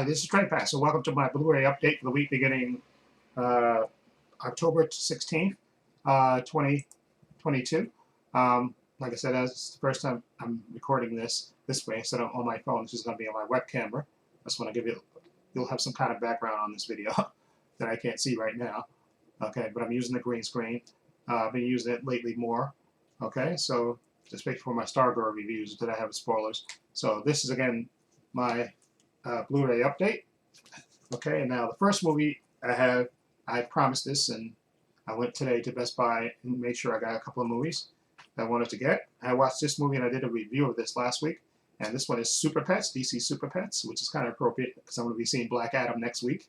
Hi, this is Trey Pass, so welcome to my Blu-ray update for the week beginning uh, October 16th, 2022. Like I said, that's the first time I'm recording this way instead of on my phone. This is going to be on my web camera. I just want to give you'll have some kind of background on this video that I can't see right now. Okay, but I'm using the green screen. I've been using it lately more. Okay, so just wait for my Stargirl reviews that I have spoilers. So this is again my Blu-ray update. Okay, and now the first movie I promised this, and I went today to Best Buy and made sure I got a couple of movies that I wanted to get. I watched this movie and I did a review of this last week, and this one is Super Pets, DC Super Pets, which is kind of appropriate because I'm going to be seeing Black Adam next week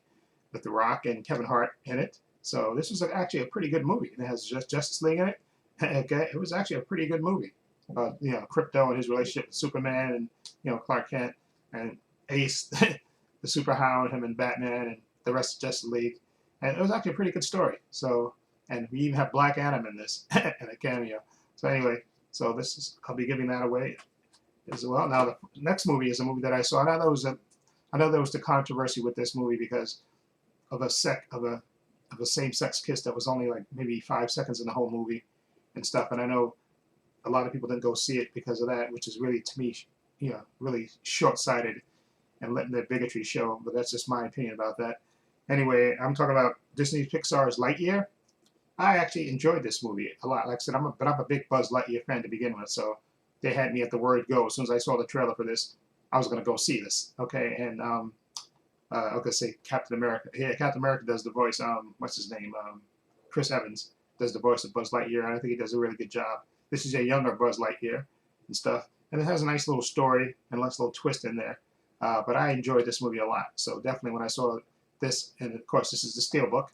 with The Rock and Kevin Hart in it. So this was actually a pretty good movie. It has Justice League in it. Okay, it was actually a pretty good movie about Krypto and his relationship with Superman and Clark Kent and Ace, the Super Hound, him and Batman and the rest of Justice League, and it was actually a pretty good story. So, and we even have Black Adam in this and a cameo. So anyway, so I'll be giving that away as well. Now the next movie is a movie that I saw. I know there was the controversy with this movie because of a same-sex kiss that was only like maybe 5 seconds in the whole movie and stuff. And I know a lot of people didn't go see it because of that, which is really, to me, really short-sighted and letting their bigotry show. But that's just my opinion about that. Anyway, I'm talking about Disney Pixar's Lightyear. I actually enjoyed this movie a lot. Like I said, I'm a big Buzz Lightyear fan to begin with, so they had me at the word go. As soon as I saw the trailer for this, I was going to go see this. Okay, and I was going to say Captain America. Yeah, Captain America does the voice. What's his name? Chris Evans does the voice of Buzz Lightyear, and I think he does a really good job. This is a younger Buzz Lightyear and stuff, and it has a nice little story and a nice little twist in there. But I enjoyed this movie a lot. So definitely when I saw this, and of course this is the Steelbook,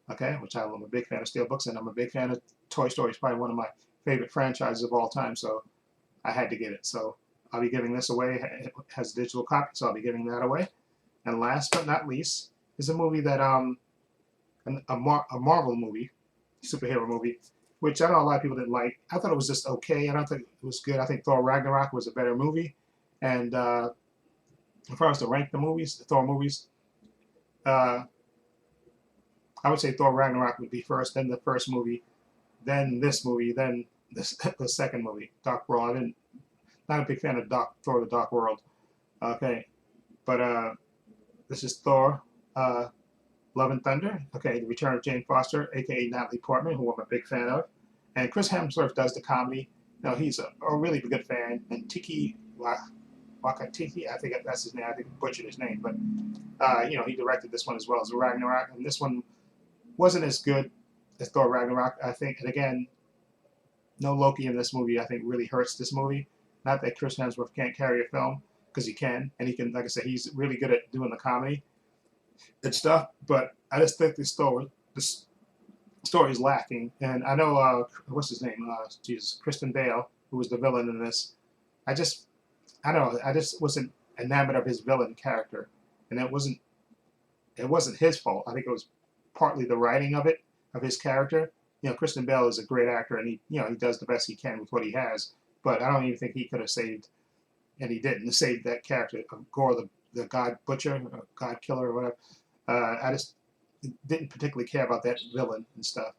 okay, which I'm a big fan of Steelbooks, and I'm a big fan of Toy Story. It's probably one of my favorite franchises of all time, so I had to get it. So I'll be giving this away. It has a digital copy, so I'll be giving that away. And last but not least is a movie that a Marvel movie, superhero movie, which I know a lot of people didn't like. I thought it was just okay. I don't think it was good. I think Thor Ragnarok was a better movie. And if I was to rank the movies, the Thor movies, I would say Thor Ragnarok would be first, then the first movie, then this movie, then the second movie, Dark World. Not a big fan of Thor: The Dark World. Okay, but this is Thor: Love and Thunder. Okay, the return of Jane Foster, aka Natalie Portman, who I'm a big fan of, and Chris Hemsworth does the comedy. He's a really good fan, and Tiki Wakatiki, I think that's his name. I think I butchered his name, but he directed this one as well as Ragnarok, and this one wasn't as good as Thor Ragnarok, I think. And again, no Loki in this movie, I think, really hurts this movie. Not that Chris Hemsworth can't carry a film, because he can, and he can, like I said, he's really good at doing the comedy and stuff. But I just think this story is lacking. And I know what's his name? Jesus, Kristen Bale, who was the villain in this. I just wasn't enamored of his villain character, and it wasn't his fault. I think it was partly the writing of his character. Kristen Bell is a great actor, and he does the best he can with what he has. But I don't even think he could have saved, and he didn't save that character of Gore, the God Butcher, or God Killer, or whatever. I just didn't particularly care about that villain and stuff.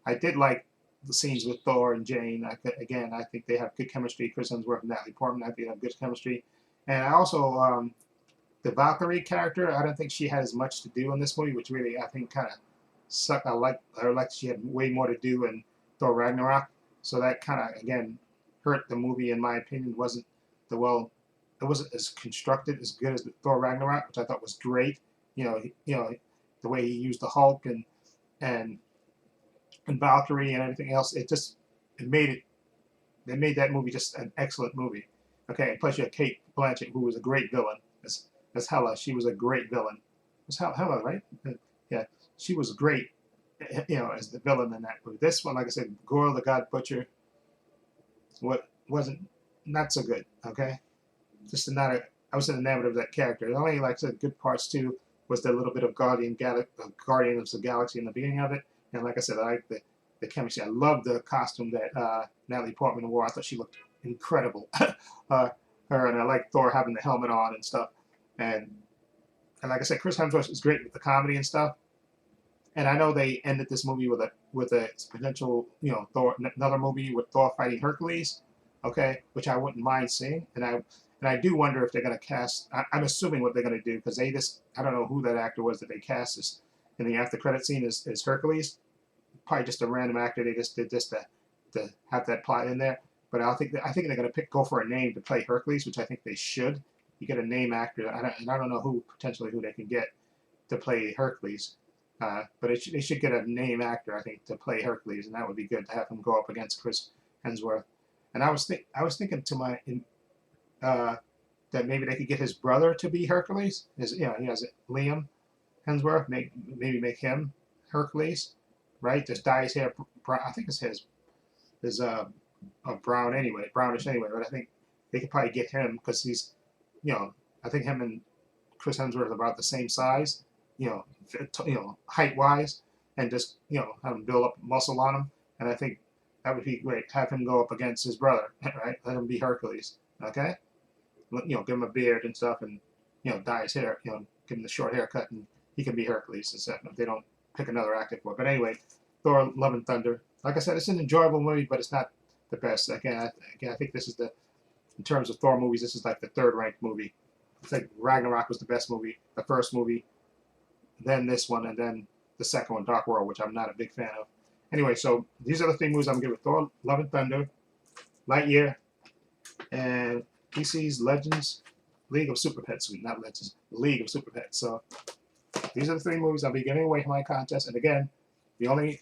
I did like the scenes with Thor and Jane. I think they have good chemistry. Chris Hemsworth and Natalie Portman, I think they have good chemistry. And I also, the Valkyrie character, I don't think she had as much to do in this movie, which really, I think, kind of sucked. I like her, like she had way more to do in Thor Ragnarok. So that kind of, again, hurt the movie, in my opinion. It wasn't as constructed, as good as the Thor Ragnarok, which I thought was great. The way he used the Hulk and Valkyrie and everything else, it made that movie just an excellent movie. Okay, and plus you have Kate Blanchett, who was a great villain as Hela. She was a great villain. It was Hela, right? Yeah, she was great, as the villain in that movie. This one, like I said, Gore the God Butcher, wasn't not so good. Okay, I wasn't enamored of that character. The only, like I said, good parts too was the little bit of Guardians of the Galaxy in the beginning of it. And like I said, I like the chemistry. I love the costume that Natalie Portman wore. I thought she looked incredible. Her, and I like Thor having the helmet on and stuff. And and like I said, Chris Hemsworth is great with the comedy and stuff. And I know they ended this movie with a potential, Thor, another movie with Thor fighting Hercules, okay, which I wouldn't mind seeing. And I do wonder if they're gonna cast. I'm assuming what they're gonna do because I don't know who that actor was that they cast as in the after credit scene is Hercules. Probably just a random actor they just did just to have that plot in there. But I think they're gonna go for a name to play Hercules, which I think they should. You get a name actor, and I don't know who they can get to play Hercules. But they should get a name actor, I think, to play Hercules, and that would be good to have him go up against Chris Hemsworth. And I was thinking that maybe they could get his brother to be Hercules. He has Liam Hemsworth, maybe make him Hercules, right? Just dye his hair brown. I think his hair is brown anyway, brownish anyway. But I think they could probably get him because he's, I think him and Chris Hemsworth are about the same size, height wise, and just have him build up muscle on him. And I think that would be great. Have him go up against his brother, right? Let him be Hercules, okay? Give him a beard and stuff, and dye his hair, give him the short haircut, and he can be Hercules instead. If they don't pick another actor for it. But anyway, Thor: Love and Thunder. Like I said, it's an enjoyable movie, but it's not the best. Again, I think this is in terms of Thor movies, this is like the third ranked movie. I think Ragnarok was the best movie, the first movie, then this one, and then the second one, Dark World, which I'm not a big fan of. Anyway, so these are the three movies I'm giving: Thor: Love and Thunder, Lightyear, and DC's Legends, League of Super Pets. Not Legends, League of Super Pets. So these are the three movies I'll be giving away for my contest. And again, the only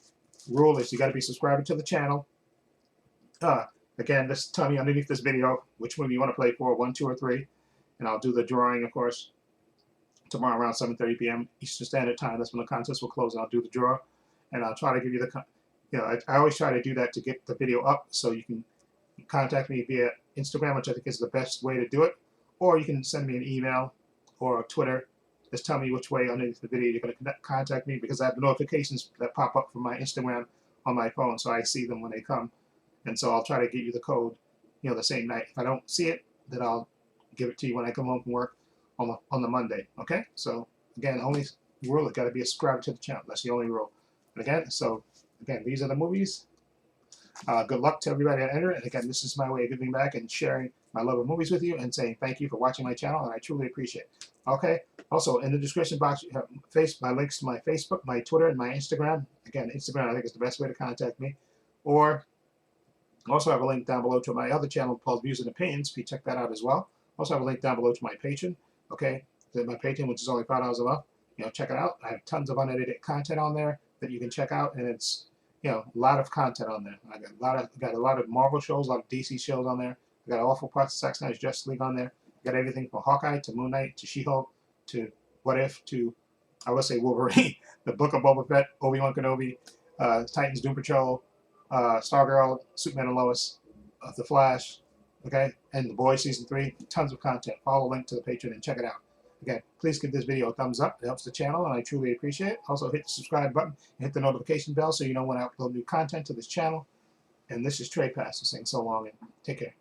rule is you got to be subscribed to the channel. Again, just tell me underneath this video which movie you want to play for, 1, 2, or 3, and I'll do the drawing, of course, tomorrow around 7:30 p.m. Eastern Standard Time. That's when the contest will close, and I'll do the draw, and I'll try to give you I always try to do that to get the video up, so you can contact me via Instagram, which I think is the best way to do it, or you can send me an email or Twitter. Just tell me which way underneath the video you're going to contact me, because I have notifications that pop up from my Instagram on my phone, so I see them when they come. And so I'll try to get you the code, the same night. If I don't see it, then I'll give it to you when I come home from work on the Monday. Okay? So again, only rule, it got to be a subscriber to the channel. That's the only rule. And again, these are the movies. Good luck to everybody that entered. And again, this is my way of giving back and sharing my love of movies with you and saying thank you for watching my channel, and I truly appreciate it. Okay? Also, in the description box, you have my links to my Facebook, my Twitter, and my Instagram. Again, Instagram, I think, is the best way to contact me. Or also have a link down below to my other channel called Views and Opinions. Please check that out as well. Also have a link down below to my Patreon. Okay? My Patreon, which is only $5 a month. Check it out. I have tons of unedited content on there that you can check out, and it's a lot of content on there. I got a lot of Marvel shows, a lot of DC shows on there. I got awful parts of Zack Snyder's Justice League on there. I got everything from Hawkeye to Moon Knight to She-Hulk to What If to, I would say, Wolverine, the Book of Boba Fett, Obi-Wan Kenobi, Titans, Doom Patrol, Stargirl, Superman and Lois, The Flash, okay, and The Boys Season 3. Tons of content. Follow the link to the Patreon and check it out. Again, please give this video a thumbs up. It helps the channel, and I truly appreciate it. Also, hit the subscribe button and hit the notification bell so you know when I upload new content to this channel. And this is Trey Pastor saying so long and take care.